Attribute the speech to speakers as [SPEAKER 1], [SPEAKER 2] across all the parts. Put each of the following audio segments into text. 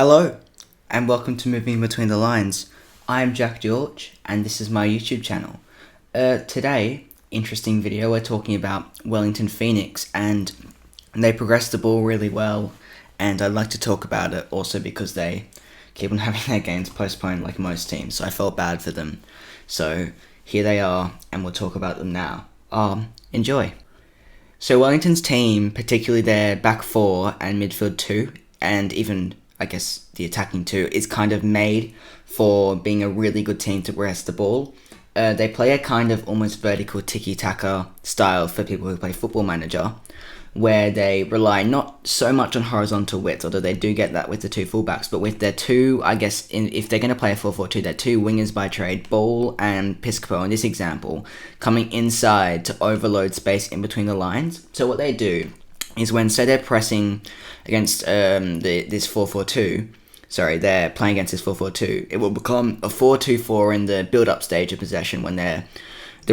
[SPEAKER 1] Hello, and welcome to Moving Between the Lines. I'm Jack George, and this is my YouTube channel. Today, interesting video, we're talking about Wellington Phoenix, and they progressed the ball really well, and I'd like to talk about it also because they keep on having their games postponed like most teams, so I felt bad for them. So, here they are, and we'll talk about them now. Enjoy. So Wellington's team, particularly their back four and midfield two, and even I guess the attacking two, is kind of made for being a really good team to progress the ball. They play a kind of almost vertical tiki-taka style for people who play Football Manager, where they rely not so much on horizontal width, although they do get that with the two fullbacks, but with their two, I guess, if they're going to play a 4-4-2, their two wingers by trade, Ball and Piscopo in this example, coming inside to overload space in between the lines. So what they do is when, say, they're pressing against this 4-4-2, they're playing against this 4-4-2, it will become a 4-2-4 in the build-up stage of possession when the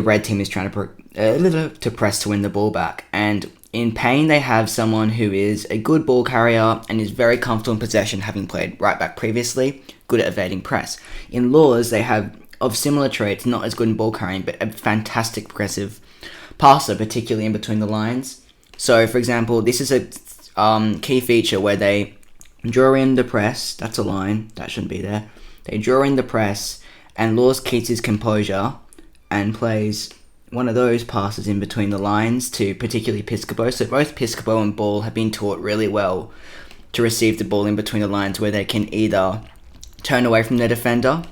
[SPEAKER 1] red team is trying to press to win the ball back. And in pain, they have someone who is a good ball carrier and is very comfortable in possession, having played right back previously, good at evading press. In Laws, they have, of similar traits, not as good in ball carrying, but a fantastic progressive passer, particularly in between the lines. So, for example, this is a key feature where they draw in the press. That's a line. That shouldn't be there. They draw in the press, and Laws keeps his composure and plays one of those passes in between the lines to particularly Piscopo. So both Piscopo and Ball have been taught really well to receive the ball in between the lines, where they can either turn away from their defender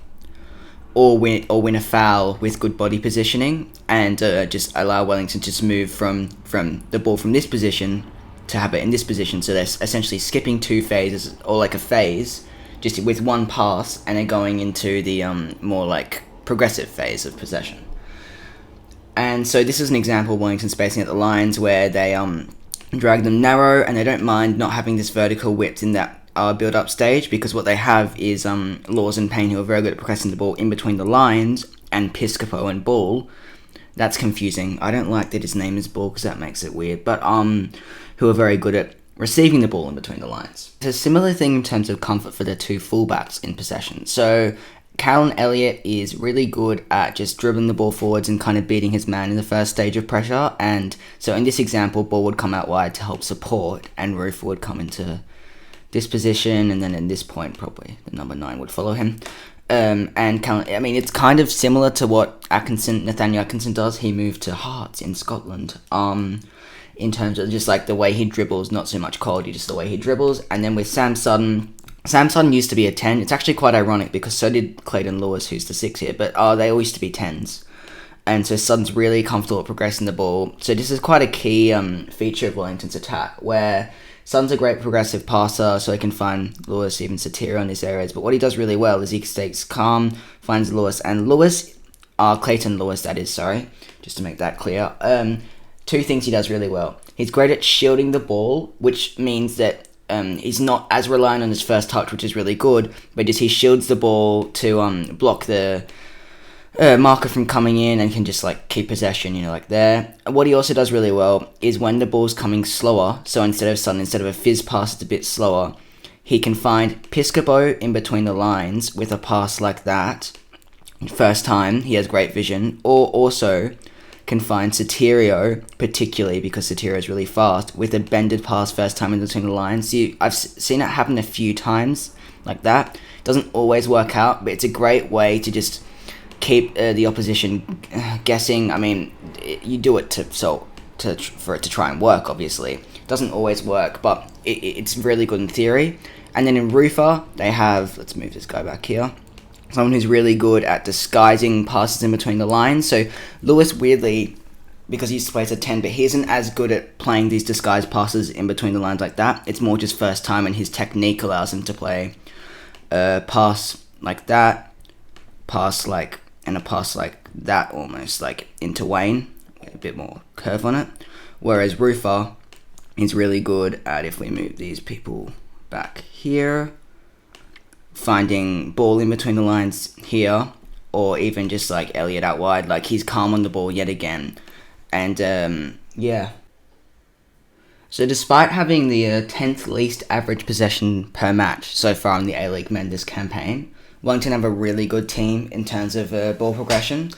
[SPEAKER 1] or win a foul with good body positioning, and just allow Wellington to just move from the ball from this position to have it in this position. So they're essentially skipping two phases, or like a phase, just with one pass, and then going into the more like progressive phase of possession. And so this is an example of Wellington spacing at the lines where they drag them narrow, and they don't mind not having this vertical width in that build-up stage, because what they have is Laws and Payne, who are very good at progressing the ball in between the lines, and Piscopo and Ball. That's confusing. I don't like that his name is Ball because that makes it weird, but who are very good at receiving the ball in between the lines. It's a similar thing in terms of comfort for the two fullbacks in possession. So Callum Elliott is really good at just dribbling the ball forwards and kind of beating his man in the first stage of pressure, and so in this example, Ball would come out wide to help support, and Roof would come into this position, and then in this point, probably the number 9 would follow him. And Callum, I mean, it's kind of similar to what Nathaniel Atkinson does. He moved to Hearts in Scotland. In terms of just like the way he dribbles, not so much quality, just the way he dribbles. And then with Sam Sutton used to be a 10. It's actually quite ironic because so did Clayton Lewis, who's the 6 here, but they all used to be 10s. And so Sutton's really comfortable at progressing the ball. So this is quite a key feature of Wellington's attack, where Sutton's a great progressive passer, so he can find Lewis, even Satira in these areas. But what he does really well is he stays calm, finds Lewis, and Clayton Lewis, that is, sorry, just to make that clear. Two things he does really well. He's great at shielding the ball, which means that he's not as reliant on his first touch, which is really good, but just he shields the ball to block the marker from coming in, and can just like keep possession, like there. What he also does really well is when the ball's coming slower, so instead of a fizz pass, it's a bit slower, he can find Piscopo in between the lines with a pass like that. First time, he has great vision, or also can find Sotirio, particularly because Sotirio is really fast, with a bended pass first time in between the lines. So I've seen it happen a few times like that. It doesn't always work out, but it's a great way to just keep the opposition guessing. I mean, you do it for it to try and work, obviously. It doesn't always work, but it's really good in theory. And then in Rufa, they have, let's move this guy back here, someone who's really good at disguising passes in between the lines. So Lewis, weirdly, because he used to play as a 10, but he isn't as good at playing these disguised passes in between the lines like that. It's more just first time, and his technique allows him to play a pass like that, and a pass like that, almost like into Wayne, with a bit more curve on it. Whereas Rufa is really good at, if we move these people back here, finding Ball in between the lines here, or even just like Elliott out wide. Like, he's calm on the ball yet again. And yeah. So despite having the 10th least average possession per match so far in the A-League men this campaign, Wellington have a really good team in terms of ball progression.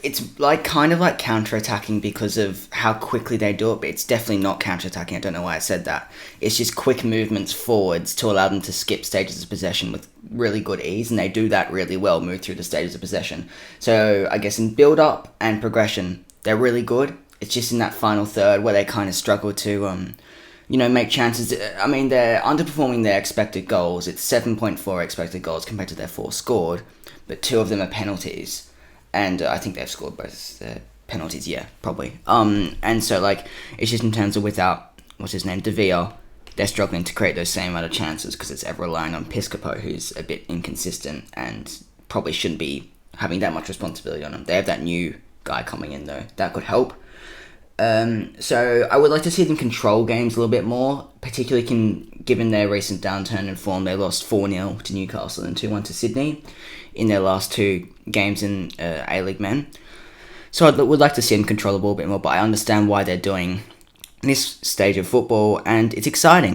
[SPEAKER 1] It's like kind of like counter-attacking because of how quickly they do it, but it's definitely not counter-attacking. I don't know why I said that. It's just quick movements forwards to allow them to skip stages of possession with really good ease, and they do that really well, move through the stages of possession. So I guess in build-up and progression, they're really good. It's just in that final third where they kind of struggle to, make chances. I mean, they're underperforming their expected goals. It's 7.4 expected goals compared to their 4 scored, but 2 of them are penalties. And I think they've scored both their penalties, yeah, probably. And so, it's just in terms of without, what's his name, De Vere, they're struggling to create those same amount of chances because it's ever relying on Piscopo, who's a bit inconsistent and probably shouldn't be having that much responsibility on him. They have that new guy coming in, though. That could help. So I would like to see them control games a little bit more, particularly given their recent downturn in form. They lost 4-0 to Newcastle and 2-1 to Sydney in their last 2 games in A-League men. So I would like to see them control the ball a bit more, but I understand why they're doing this stage of football, and it's exciting.